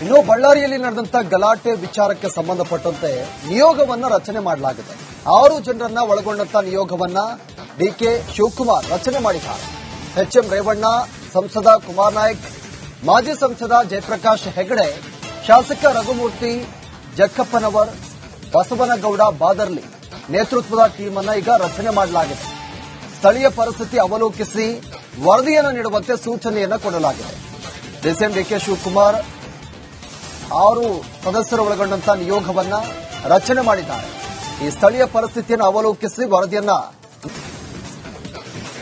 ಇನ್ನು ಬಳ್ಳಾರಿಯಲ್ಲಿ ನಡೆದಂತ ಗಲಾಟೆ ವಿಚಾರಕ್ಕೆ ಸಂಬಂಧಪಟ್ಟಂತೆ ನಿಯೋಗವನ್ನ ರಚನೆ ಮಾಡಲಾಗಿದೆ. 6 ಜನರನ್ನ ಒಳಗೊಂಡಂತ ನಿಯೋಗವನ್ನ ಡಿಕೆ ಶಿವಕುಮಾರ್ ರಚನೆ ಮಾಡಿದ್ದಾರೆ. ಎಚ್ಎಂ ರೇವಣ್ಣ, ಸಂಸದ ಕುಮಾರ್ ನಾಯಕ್, ಮಾಜಿ ಸಂಸದ ಜಯಪ್ರಕಾಶ್ ಹೆಗಡೆ, ಶಾಸಕ ರಘುಮೂರ್ತಿ ಜಕ್ಕಪ್ಪನವರ್, ಬಸವನಗೌಡ ಬಾದರ್ಲಿ ನೇತೃತ್ವದ ಟೀಮ್ ಅನ್ನ ಈಗ ರಚನೆ ಮಾಡಲಾಗಿದೆ. ಸ್ಥಳೀಯ ಪರಿಸ್ಥಿತಿ ಅವಲೋಕಿಸಿ ವರದಿಯನ್ನು ನೀಡುವಂತೆ ಸೂಚನೆಯನ್ನು ಕೊಡಲಾಗಿದೆ. ಡಿಸಿಎಂ ಡಿಕೆ ಶಿವಕುಮಾರ್ 6 ಸದಸ್ಯರು ಒಳಗೊಂಡಂತ ನಿಯೋಗವನ್ನ ರಚನೆ ಮಾಡಿದ್ದಾರೆ. ಈ ಸ್ಥಳೀಯ ಪರಿಸ್ಥಿತಿಯನ್ನು ಅವಲೋಕಿಸಿ ವರದಿಯನ್ನ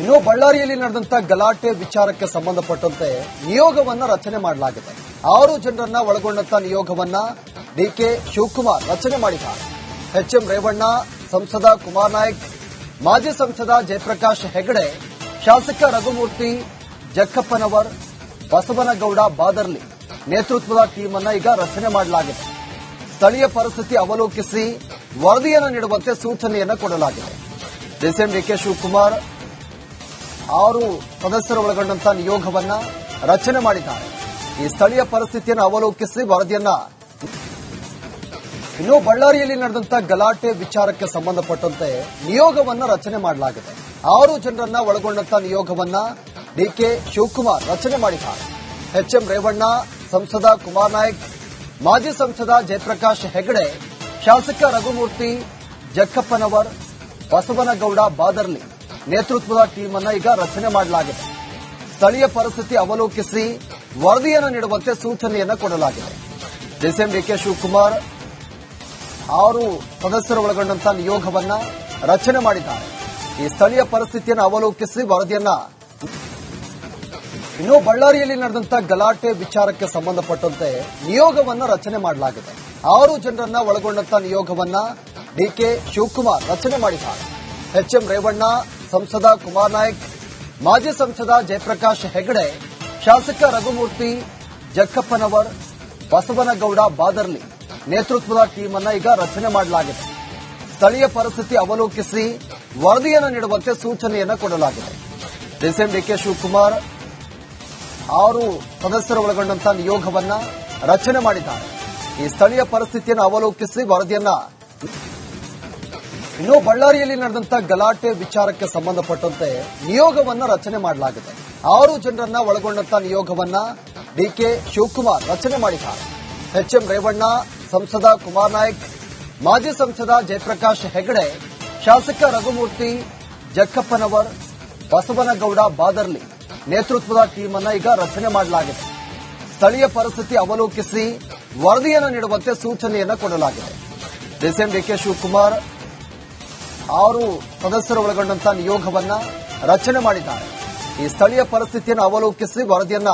ಇನ್ನು ಬಳ್ಳಾರಿಯಲ್ಲಿ ನಡೆದಂತ ಗಲಾಟೆ ವಿಚಾರಕ್ಕೆ ಸಂಬಂಧಪಟ್ಟಂತೆ ನಿಯೋಗವನ್ನ ರಚನೆ ಮಾಡಲಾಗಿದೆ. 6 ಜನರನ್ನ ಒಳಗೊಂಡಂತ ನಿಯೋಗವನ್ನ ಡಿಕೆ ಶಿವಕುಮಾರ್ ರಚನೆ ಮಾಡಿದ್ದಾರೆ. ಎಚ್ಎಂ ರೇವಣ್ಣ, ಸಂಸದ ಕುಮಾರ್ ನಾಯಕ್, ಮಾಜಿ ಸಂಸದ ಜಯಪ್ರಕಾಶ್ ಹೆಗಡೆ, ಶಾಸಕ ರಘುಮೂರ್ತಿ ಜಕ್ಕಪ್ಪನವರ್, ಬಸವನಗೌಡ ಬಾದರ್ಲಿ ನೇತೃತ್ವದ ಟೀಮ್ ಅನ್ನ ಈಗ ರಚನೆ ಮಾಡಲಾಗಿದೆ. ಸ್ಥಳೀಯ ಪರಿಸ್ಥಿತಿ ಅವಲೋಕಿಸಿ ವರದಿಯನ್ನು ನೀಡುವಂತೆ ಸೂಚನೆಯನ್ನು ಕೊಡಲಾಗಿದೆ. ಡಿಸಿಎಂ ಡಿಕೆ ಶಿವಕುಮಾರ್ 6 ಸದಸ್ಯರು ಒಳಗೊಂಡಂತ ನಿಯೋಗವನ್ನ ರಚನೆ ಮಾಡಿದ್ದಾರೆ. ಈ ಸ್ಥಳೀಯ ಪರಿಸ್ಥಿತಿಯನ್ನು ಅವಲೋಕಿಸಿ ವರದಿಯನ್ನ ಇನ್ನು ಬಳ್ಳಾರಿಯಲ್ಲಿ ನಡೆದಂತ ಗಲಾಟೆ ವಿಚಾರಕ್ಕೆ ಸಂಬಂಧಪಟ್ಟಂತೆ ನಿಯೋಗವನ್ನ ರಚನೆ ಮಾಡಲಾಗಿದೆ. 6 ಜನರನ್ನ ಒಳಗೊಂಡಂತ ನಿಯೋಗವನ್ನ ಡಿಕೆ ಶಿವಕುಮಾರ್ ರಚನೆ ಮಾಡಿದ್ದಾರೆ. ಎಚ್ಎಂ ರೇವಣ್ಣ, ಸಂಸದ ಕುಮಾರ್ ನಾಯಕ್, ಮಾಜಿ ಸಂಸದ ಜಯಪ್ರಕಾಶ್ ಹೆಗಡೆ, ಶಾಸಕ ರಘುಮೂರ್ತಿ ಜಕ್ಕಪ್ಪನವರ್, ಬಸವನಗೌಡ ಬಾದರ್ಲಿ ನೇತೃತ್ವದ ಟೀಮ್ ಅನ್ನ ಈಗ ರಚನೆ ಮಾಡಲಾಗಿದೆ. ಸ್ಥಳೀಯ ಪರಿಸ್ಥಿತಿ ಅವಲೋಕಿಸಿ ವರದಿಯನ್ನು ನೀಡುವಂತೆ ಸೂಚನೆಯನ್ನು ಕೊಡಲಾಗಿದೆ. ಡಿಸಿಎಂ ಡಿಕೆ ಶಿವಕುಮಾರ್ 6 ಸದಸ್ಯರು ಒಳಗೊಂಡಂತ ನಿಯೋಗವನ್ನ ರಚನೆ ಮಾಡಿದ್ದಾರೆ. ಈ ಸ್ಥಳೀಯ ಪರಿಸ್ಥಿತಿಯನ್ನು ಅವಲೋಕಿಸಿ ವರದಿಯನ್ನ ಇನ್ನು ಬಳ್ಳಾರಿಯಲ್ಲಿ ನಡೆದಂತ ಗಲಾಟೆ ವಿಚಾರಕ್ಕೆ ಸಂಬಂಧಪಟ್ಟಂತೆ ನಿಯೋಗವನ್ನ ರಚನೆ ಮಾಡಲಾಗಿದೆ. 6 ಜನರನ್ನ ಒಳಗೊಂಡಂತ ನಿಯೋಗವನ್ನ ಡಿಕೆ ಶಿವಕುಮಾರ್ ರಚನೆ ಮಾಡಿದ್ದಾರೆ. ಎಚ್ಎಂ ರೇವಣ್ಣ, ಸಂಸದ ಕುಮಾರ್ ನಾಯಕ್, ಮಾಜಿ ಸಂಸದ ಜಯಪ್ರಕಾಶ್ ಹೆಗಡೆ, ಶಾಸಕ ರಘುಮೂರ್ತಿ ಜಕ್ಕಪ್ಪನವರ್, ಬಸವನಗೌಡ ಬಾದರ್ಲಿ ನೇತೃತ್ವದ ಟೀಮ್ ಅನ್ನ ಈಗ ರಚನೆ ಮಾಡಲಾಗಿದೆ. ಸ್ಥಳೀಯ ಪರಿಸ್ಥಿತಿ ಅವಲೋಕಿಸಿ ವರದಿಯನ್ನು ನೀಡುವಂತೆ ಸೂಚನೆಯನ್ನು ಕೊಡಲಾಗಿದೆ. ಡಿಸಿಎಂ ಡಿಕೆ ಶಿವಕುಮಾರ್ 6 ಸದಸ್ಯರು ಒಳಗೊಂಡಂತ ನಿಯೋಗವನ್ನ ರಚನೆ ಮಾಡಿದ್ದಾರೆ. ಈ ಸ್ಥಳೀಯ ಪರಿಸ್ಥಿತಿಯನ್ನು ಅವಲೋಕಿಸಿ ವರದಿಯನ್ನ ಇನ್ನು ಬಳ್ಳಾರಿಯಲ್ಲಿ ನಡೆದಂತ ಗಲಾಟೆ ವಿಚಾರಕ್ಕೆ ಸಂಬಂಧಪಟ್ಟಂತೆ ನಿಯೋಗವನ್ನ ರಚನೆ ಮಾಡಲಾಗಿದೆ. 6 ಜನರನ್ನ ಒಳಗೊಂಡಂತ ನಿಯೋಗವನ್ನ ಡಿಕೆ ಶಿವಕುಮಾರ್ ರಚನೆ ಮಾಡಿದ್ದಾರೆ. ಎಚ್ಎಂ ರೇವಣ್ಣ, ಸಂಸದ ಕುಮಾರ್ ನಾಯಕ್, ಮಾಜಿ ಸಂಸದ ಜಯಪ್ರಕಾಶ್ ಹೆಗಡೆ, ಶಾಸಕ ರಘುಮೂರ್ತಿ ಜಕ್ಕಪ್ಪನವರ್, ಬಸವನಗೌಡ ಬಾದರ್ಲಿ ನೇತೃತ್ವದ ಟೀಮ್ ಅನ್ನ ಈಗ ರಚನೆ ಮಾಡಲಾಗಿದೆ. ಸ್ಥಳೀಯ ಪರಿಸ್ಥಿತಿ ಅವಲೋಕಿಸಿ ವರದಿಯನ್ನು ನೀಡುವಂತೆ ಸೂಚನೆಯನ್ನು ಕೊಡಲಾಗಿದೆ. ಡಿಸಿಎಂ ಡಿಕೆ ಶಿವಕುಮಾರ್ 6 ಸದಸ್ಯರು ಒಳಗೊಂಡಂತ ನಿಯೋಗವನ್ನ ರಚನೆ ಮಾಡಿದ್ದಾರೆ. ಈ ಸ್ಥಳೀಯ ಪರಿಸ್ಥಿತಿಯನ್ನು ಅವಲೋಕಿಸಿ ವರದಿಯನ್ನ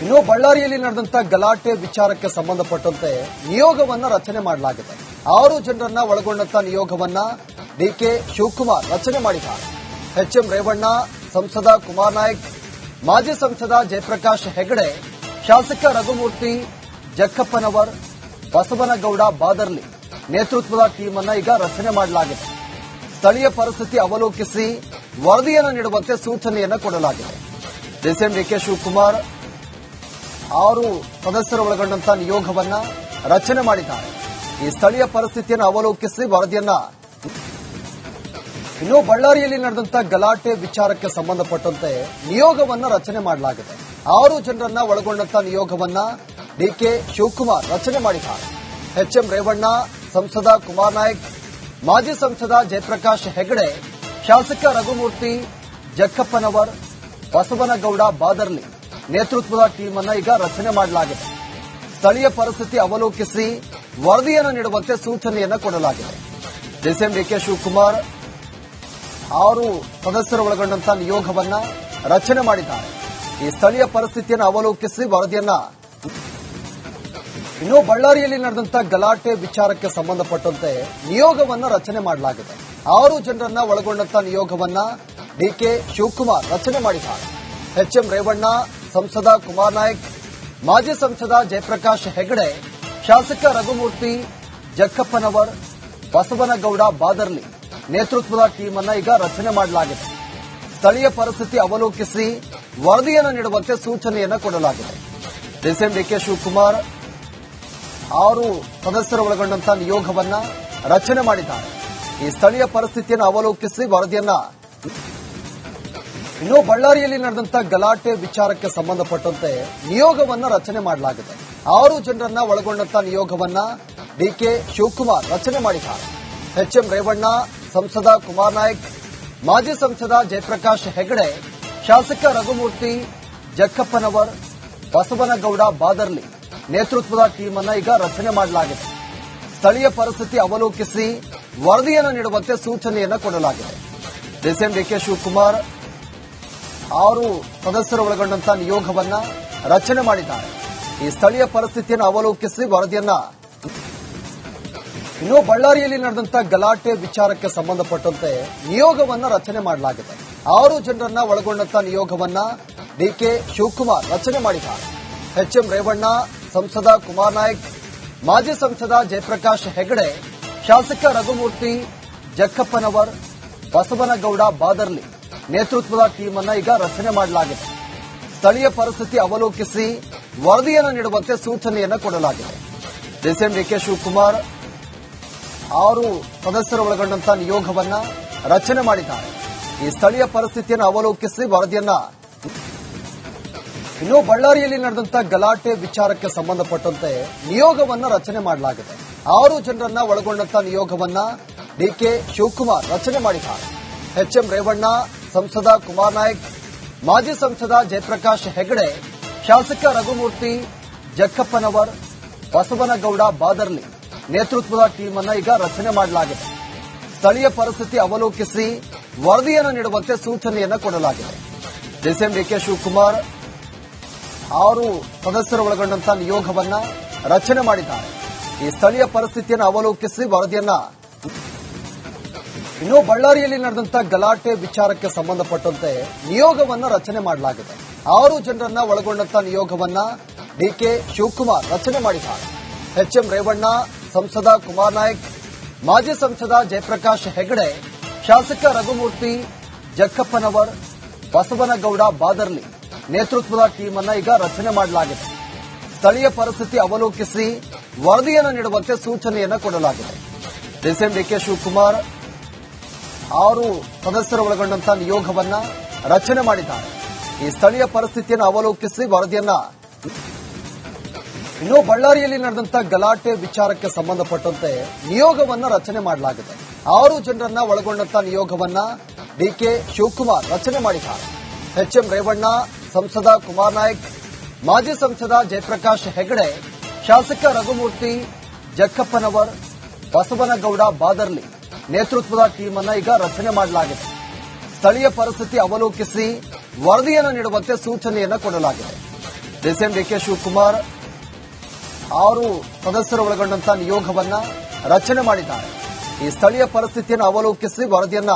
ಇನ್ನು ಬಳ್ಳಾರಿಯಲ್ಲಿ ನಡೆದಂತ ಗಲಾಟೆ ವಿಚಾರಕ್ಕೆ ಸಂಬಂಧಪಟ್ಟಂತೆ ನಿಯೋಗವನ್ನ ರಚನೆ ಮಾಡಲಾಗಿದೆ. 6 ಜನರನ್ನ ಒಳಗೊಂಡಂತ ನಿಯೋಗವನ್ನ ಡಿಕೆ ಶಿವಕುಮಾರ್ ರಚನೆ ಮಾಡಿದ್ದಾರೆ. ಎಚ್ಎಂ ರೇವಣ್ಣ, ಸಂಸದ ಕುಮಾರ್ ನಾಯಕ್, ಮಾಜಿ ಸಂಸದ ಜಯಪ್ರಕಾಶ್ ಹೆಗಡೆ, ಶಾಸಕ ರಘುಮೂರ್ತಿ ಜಕ್ಕಪ್ಪನವರ್, ಬಸವನಗೌಡ ಬಾದರ್ಲಿ ನೇತೃತ್ವದ ಟೀಮ್ ಅನ್ನ ಈಗ ರಚನೆ ಮಾಡಲಾಗಿದೆ. ಸ್ಥಳೀಯ ಪರಿಸ್ಥಿತಿ ಅವಲೋಕಿಸಿ ವರದಿಯನ್ನು ನೀಡುವಂತೆ ಸೂಚನೆಯನ್ನು ಕೊಡಲಾಗಿದೆ. ಡಿಸಿಎಂ ಡಿಕೆ ಶಿವಕುಮಾರ್ 6 ಸದಸ್ಯರು ಒಳಗೊಂಡಂತ ನಿಯೋಗವನ್ನ ರಚನೆ ಮಾಡಿದ್ದಾರೆ. ಈ ಸ್ಥಳೀಯ ಪರಿಸ್ಥಿತಿಯನ್ನು ಅವಲೋಕಿಸಿ ವರದಿಯನ್ನ ಇನ್ನು ಬಳ್ಳಾರಿಯಲ್ಲಿ ನಡೆದಂತ ಗಲಾಟೆ ವಿಚಾರಕ್ಕೆ ಸಂಬಂಧಪಟ್ಟಂತೆ ನಿಯೋಗವನ್ನ ರಚನೆ ಮಾಡಲಾಗಿದೆ. 6 ಜನರನ್ನ ಒಳಗೊಂಡಂತ ನಿಯೋಗವನ್ನ ಡಿಕೆ ಶಿವಕುಮಾರ್ ರಚನೆ ಮಾಡಿದ್ದಾರೆ. ಎಚ್ಎಂ ರೇವಣ್ಣ, ಸಂಸದ ಕುಮಾರ್ ನಾಯಕ್, ಮಾಜಿ ಸಂಸದ ಜಯಪ್ರಕಾಶ್ ಹೆಗಡೆ, ಶಾಸಕ ರಘುಮೂರ್ತಿ ಜಕ್ಕಪ್ಪನವರ್, ಬಸವನಗೌಡ ಬಾದರ್ಲಿ ನೇತೃತ್ವದ ಟೀಮ್ ಅನ್ನ ಈಗ ರಚನೆ ಮಾಡಲಾಗಿದೆ. ಸ್ಥಳೀಯ ಪರಿಸ್ಥಿತಿ ಅವಲೋಕಿಸಿ ವರದಿಯನ್ನು ನೀಡುವಂತೆ ಸೂಚನೆಯನ್ನು ಕೊಡಲಾಗಿದೆ. ಡಿಸಿಎಂ ಡಿಕೆ ಶಿವಕುಮಾರ್ 6 ಸದಸ್ಯರು ಒಳಗೊಂಡಂತ ನಿಯೋಗವನ್ನ ರಚನೆ ಮಾಡಿದ್ದಾರೆ. ಈ ಸ್ಥಳೀಯ ಪರಿಸ್ಥಿತಿಯನ್ನು ಅವಲೋಕಿಸಿ ವರದಿಯನ್ನ ಇನ್ನು ಬಳ್ಳಾರಿಯಲ್ಲಿ ನಡೆದಂತ ಗಲಾಟೆ ವಿಚಾರಕ್ಕೆ ಸಂಬಂಧಪಟ್ಟಂತೆ ನಿಯೋಗವನ್ನ ರಚನೆ ಮಾಡಲಾಗಿದೆ. 6 ಜನರನ್ನ ಒಳಗೊಂಡಂತ ನಿಯೋಗವನ್ನ ಡಿಕೆ ಶಿವಕುಮಾರ್ ರಚನೆ ಮಾಡಿದ್ದಾರೆ. ಎಚ್ಎಂ ರೇವಣ್ಣ, ಸಂಸದ ಕುಮಾರ್ ನಾಯಕ್, ಮಾಜಿ ಸಂಸದ ಜಯಪ್ರಕಾಶ್ ಹೆಗಡೆ, ಶಾಸಕ ರಘುಮೂರ್ತಿ ಜಕ್ಕಪ್ಪನವರ್, ಬಸವನಗೌಡ ಬಾದರ್ಲಿ ನೇತೃತ್ವದ ಟೀಮ್ ಅನ್ನ ಈಗ ರಚನೆ ಮಾಡಲಾಗಿದೆ. ಸ್ಥಳೀಯ ಪರಿಸ್ಥಿತಿ ಅವಲೋಕಿಸಿ ವರದಿಯನ್ನು ನೀಡುವಂತೆ ಸೂಚನೆಯನ್ನು ಕೊಡಲಾಗಿದೆ. ಡಿಸಿಎಂ ಡಿಕೆ ಶಿವಕುಮಾರ್ 6 ಸದಸ್ಯರು ಒಳಗೊಂಡಂತಹ ನಿಯೋಗವನ್ನ ರಚನೆ ಮಾಡಿದ್ದಾರೆ. ಈ ಸ್ಥಳೀಯ ಪರಿಸ್ಥಿತಿಯನ್ನು ಅವಲೋಕಿಸಿ ವರದಿಯನ್ನ ಇನ್ನು ಬಳ್ಳಾರಿಯಲ್ಲಿ ನಡೆದಂತಹ ಗಲಾಟೆ ವಿಚಾರಕ್ಕೆ ಸಂಬಂಧಪಟ್ಟಂತೆ ನಿಯೋಗವನ್ನ ರಚನೆ ಮಾಡಲಾಗಿದೆ. 6 ಜನರನ್ನ ಒಳಗೊಂಡಂತಹ ನಿಯೋಗವನ್ನ ಡಿಕೆ ಶಿವಕುಮಾರ್ ರಚನೆ ಮಾಡಿದ್ದಾರೆ. ಎಚ್ಎಂ ರೇವಣ್ಣ, ಸಂಸದ ಕುಮಾರ್ ನಾಯಕ್, ಮಾಜಿ ಸಂಸದ ಜಯಪ್ರಕಾಶ್ ಹೆಗಡೆ, ಶಾಸಕ ರಘುಮೂರ್ತಿ ಜಕ್ಕಪ್ಪನವರ್, ಬಸವನಗೌಡ ಬಾದರ್ಲಿ ನೇತೃತ್ವದ ಟೀಮ್ ಅನ್ನ ಈಗ ರಚನೆ ಮಾಡಲಾಗಿದೆ. ಸ್ಥಳೀಯ ಪರಿಸ್ಥಿತಿ ಅವಲೋಕಿಸಿ ವರದಿಯನ್ನು ನೀಡುವಂತೆ ಸೂಚನೆಯನ್ನು ಕೊಡಲಾಗಿದೆ. ಡಿಸಿಎಂ ಡಿಕೆ ಶಿವಕುಮಾರ್ 6 ಸದಸ್ಯರು ಒಳಗೊಂಡಂತಹ ನಿಯೋಗವನ್ನ ರಚನೆ ಮಾಡಿದ್ದಾರೆ. ಈ ಸ್ಥಳೀಯ ಪರಿಸ್ಥಿತಿಯನ್ನು ಅವಲೋಕಿಸಿ ವರದಿಯನ್ನ ಇನ್ನು ಬಳ್ಳಾರಿಯಲ್ಲಿ ನಡೆದಂತಹ ಗಲಾಟೆ ವಿಚಾರಕ್ಕೆ ಸಂಬಂಧಪಟ್ಟಂತೆ ನಿಯೋಗವನ್ನ ರಚನೆ ಮಾಡಲಾಗಿದೆ. 6 ಜನರನ್ನ ಒಳಗೊಂಡಂತಹ ನಿಯೋಗವನ್ನ ಡಿಕೆ ಶಿವಕುಮಾರ್ ರಚನೆ ಮಾಡಿದ್ದಾರೆ. ಎಚ್ಎಂ ರೇವಣ್ಣ, ಸಂಸದ ಕುಮಾರ್ ನಾಯಕ್, ಮಾಜಿ ಸಂಸದ ಜಯಪ್ರಕಾಶ್ ಹೆಗಡೆ, ಶಾಸಕ ರಘುಮೂರ್ತಿ ಜಕ್ಕಪ್ಪನವರ್, ಬಸವನಗೌಡ ಬಾದರ್ಲಿ ನೇತೃತ್ವದ ಟೀಮ್ ಅನ್ನ ಈಗ ರಚನೆ ಮಾಡಲಾಗಿದೆ. ಸ್ಥಳೀಯ ಪರಿಸ್ಥಿತಿ ಅವಲೋಕಿಸಿ ವರದಿಯನ್ನು ನೀಡುವಂತೆ ಸೂಚನೆಯನ್ನು ಕೊಡಲಾಗಿದೆ. ಡಿಸಿಎಂ ಡಿಕೆ ಶಿವಕುಮಾರ್ 6 ಸದಸ್ಯರು ಒಳಗೊಂಡಂತಹ ನಿಯೋಗವನ್ನ ರಚನೆ ಮಾಡಿದ್ದಾರೆ. ಈ ಸ್ಥಳೀಯ ಪರಿಸ್ಥಿತಿಯನ್ನು ಅವಲೋಕಿಸಿ ವರದಿಯನ್ನ ಇನ್ನು ಬಳ್ಳಾರಿಯಲ್ಲಿ ನಡೆದಂತಹ ಗಲಾಟೆ ವಿಚಾರಕ್ಕೆ ಸಂಬಂಧಪಟ್ಟಂತೆ ನಿಯೋಗವನ್ನ ರಚನೆ ಮಾಡಲಾಗಿದೆ. 6 ಜನರನ್ನ ಒಳಗೊಂಡಂತಹ ನಿಯೋಗವನ್ನ ಡಿಕೆ ಶಿವಕುಮಾರ್ ರಚನೆ ಮಾಡಿದ್ದಾರೆ. ಎಚ್ಎಂ ರೇವಣ್ಣ, ಸಂಸದ ಕುಮಾರ್ ನಾಯಕ್, ಮಾಜಿ ಸಂಸದ ಜಯಪ್ರಕಾಶ್ ಹೆಗಡೆ, ಶಾಸಕ ರಘುಮೂರ್ತಿ ಜಕ್ಕಪ್ಪನವರ್, ಬಸವನಗೌಡ ಬಾದರ್ಲಿ ನೇತೃತ್ವದ ಟೀಮ್ ಅನ್ನ ಈಗ ರಚನೆ ಮಾಡಲಾಗಿದೆ. ಸ್ಥಳೀಯ ಪರಿಸ್ಥಿತಿ ಅವಲೋಕಿಸಿ ವರದಿಯನ್ನು ನೀಡುವಂತೆ ಸೂಚನೆಯನ್ನು ಕೊಡಲಾಗಿದೆ. ಡಿಸಿಎಂ ಡಿಕೆ ಶಿವಕುಮಾರ್ 6 ಸದಸ್ಯರು ಒಳಗೊಂಡಂತಹ ನಿಯೋಗವನ್ನ ರಚನೆ ಮಾಡಿದ್ದಾರೆ. ಈ ಸ್ಥಳೀಯ ಪರಿಸ್ಥಿತಿಯನ್ನು ಅವಲೋಕಿಸಿ ವರದಿಯನ್ನ ಇನ್ನು ಬಳ್ಳಾರಿಯಲ್ಲಿ ನಡೆದಂತಹ ಗಲಾಟೆ ವಿಚಾರಕ್ಕೆ ಸಂಬಂಧಪಟ್ಟಂತೆ ನಿಯೋಗವನ್ನ ರಚನೆ ಮಾಡಲಾಗಿದೆ. 6 ಜನರನ್ನ ಒಳಗೊಂಡಂತಹ ನಿಯೋಗವನ್ನ ಡಿಕೆ ಶಿವಕುಮಾರ್ ರಚನೆ ಮಾಡಿದ್ದಾರೆ. ಎಚ್ಎಂ ರೇವಣ್ಣ, ಸಂಸದ ಕುಮಾರ್ ನಾಯಕ್, ಮಾಜಿ ಸಂಸದ ಜಯಪ್ರಕಾಶ್ ಹೆಗಡೆ, ಶಾಸಕ ರಘುಮೂರ್ತಿ ಜಕ್ಕಪ್ಪನವರ್, ಬಸವನಗೌಡ ಬಾದರ್ಲಿ ನೇತೃತ್ವದ ಟೀಮ್ ಅನ್ನ ಈಗ ರಚನೆ ಮಾಡಲಾಗಿದೆ. ಸ್ಥಳೀಯ ಪರಿಸ್ಥಿತಿ ಅವಲೋಕಿಸಿ ವರದಿಯನ್ನು ನೀಡುವಂತೆ ಸೂಚನೆಯನ್ನು ಕೊಡಲಾಗಿದೆ. ಡಿಸಿಎಂ ಡಿಕೆ ಶಿವಕುಮಾರ್ 6 ಸದಸ್ಯರು ಒಳಗೊಂಡಂತಹ ನಿಯೋಗವನ್ನ ರಚನೆ ಮಾಡಿದ್ದಾರೆ. ಈ ಸ್ಥಳೀಯ ಪರಿಸ್ಥಿತಿಯನ್ನು ಅವಲೋಕಿಸಿ ವರದಿಯನ್ನ ಇನ್ನು ಬಳ್ಳಾರಿಯಲ್ಲಿ ನಡೆದಂತಹ ಗಲಾಟೆ ವಿಚಾರಕ್ಕೆ ಸಂಬಂಧಪಟ್ಟಂತೆ ನಿಯೋಗವನ್ನ ರಚನೆ ಮಾಡಲಾಗಿದೆ. 6 ಜನರನ್ನ ಒಳಗೊಂಡಂತಹ ನಿಯೋಗವನ್ನ ಡಿಕೆ ಶಿವಕುಮಾರ್ ರಚನೆ ಮಾಡಿದ್ದಾರೆ. ಎಚ್ಎಂ ರೇವಣ್ಣ, ಸಂಸದ ಕುಮಾರ್ ನಾಯಕ್, ಮಾಜಿ ಸಂಸದ ಜಯಪ್ರಕಾಶ್ ಹೆಗಡೆ, ಶಾಸಕ ರಘುಮೂರ್ತಿ ಜಕ್ಕಪ್ಪನವರ್, ಬಸವನಗೌಡ ಬಾದರ್ಲಿ ನೇತೃತ್ವದ ಟೀಮ್ ಅನ್ನ ಈಗ ರಚನೆ ಮಾಡಲಾಗಿದೆ. ಸ್ಥಳೀಯ ಪರಿಸ್ಥಿತಿ ಅವಲೋಕಿಸಿ ವರದಿಯನ್ನು ನೀಡುವಂತೆ ಸೂಚನೆಯನ್ನು ಕೊಡಲಾಗಿದೆ. ಡಿಸಿಎಂ ಡಿಕೆ ಶಿವಕುಮಾರ್ 6 ಸದಸ್ಯರು ಒಳಗೊಂಡಂತಹ ನಿಯೋಗವನ್ನ ರಚನೆ ಮಾಡಿದ್ದಾರೆ. ಈ ಸ್ಥಳೀಯ ಪರಿಸ್ಥಿತಿಯನ್ನು ಅವಲೋಕಿಸಿ ವರದಿಯನ್ನ